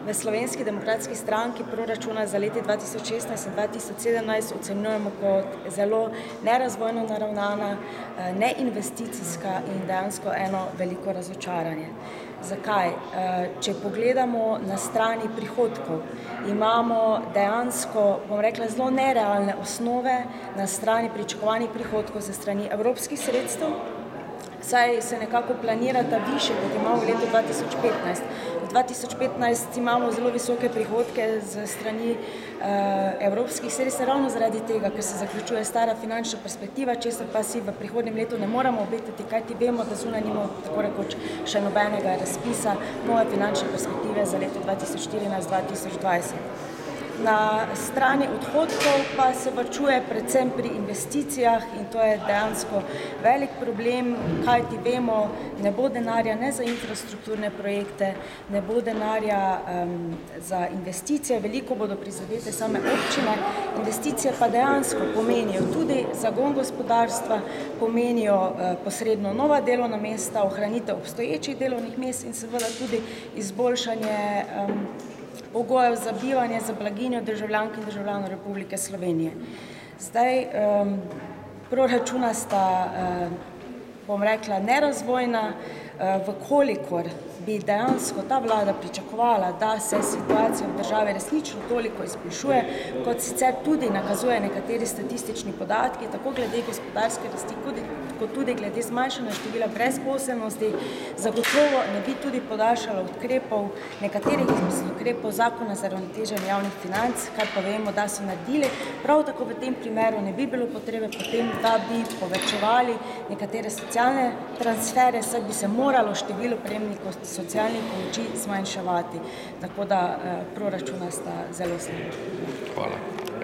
V Slovenski demokratski stranki proračuna za leti 2016 in 2017 ocenjujemo kot zelo nerazvojno naravnana, neinvesticijska in dejansko eno veliko razočaranje. Zakaj? Če pogledamo na strani prihodkov, imamo dejansko, zelo nerealne osnove na strani pričakovanih prihodkov ze strani evropskih sredstev, saj se nekako planirata višje, kot imamo v letu 2015. V 2015 imamo zelo visoke prihodke ze strani evropskih sredstev, ravno zaradi tega, ker se zaključuje stara finančna perspektiva, česar pa si v prihodnjem letu ne moremo obetati, kajti vemo, da zunaj nimamo tako rekoč še nobenega razpisa nove finančne perspektive za leto 2014-2020. Na strani odhodkov pa se varčuje predvsem pri investicijah in to je dejansko velik problem, kajti vemo, ne bo denarja ne za infrastrukturne projekte, ne bo denarja za investicije, veliko bodo prizadete same občine, investicije pa dejansko pomenijo tudi zagon gospodarstva, pomenijo posredno nova delovna mesta, ohranitev obstoječih delovnih mest in seveda tudi izboljšanje pogojev za bivanje, za blaginjo državljank in državljanov Republike Slovenije. Zdaj, proračuna sta, nerazvojna, vkolikor bi dejansko ta vlada pričakovala, da se situacija v državi resnično toliko izboljšuje, kot sicer tudi nakazuje nekateri statistični podatki, tako glede gospodarske rasti, kot tudi glede zmanjšanja števila brezposelnosti, zagotovo ne bi tudi podaljšala ukrepov, nekaterih izmed ukrepov zakona za uravnoteženje javnih financ, kar pa vemo, da so naredili. Prav tako v tem primeru ne bi bilo potrebe potem, da bi povečevali nekatere socialne transfere, saj bi se moralo število prejemnikov socialnih pomoči zmanjševati. Tako da proračuna sta zelo slaba. Hvala.